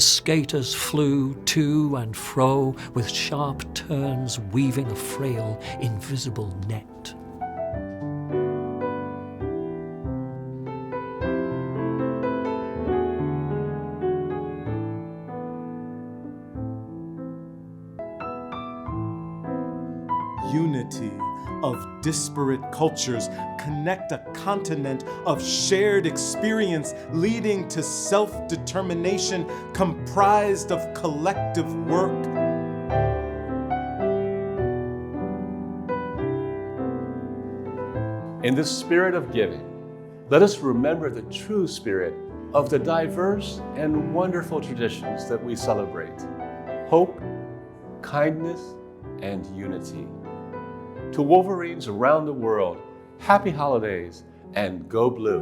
The skaters flew to and fro with sharp turns weaving a frail, invisible net. Unity of disparate cultures connect a continent of shared experience leading to self-determination comprised of collective work. In the spirit of giving, let us remember the true spirit of the diverse and wonderful traditions that we celebrate: hope, kindness, and unity. To Wolverines around the world, happy holidays and go blue.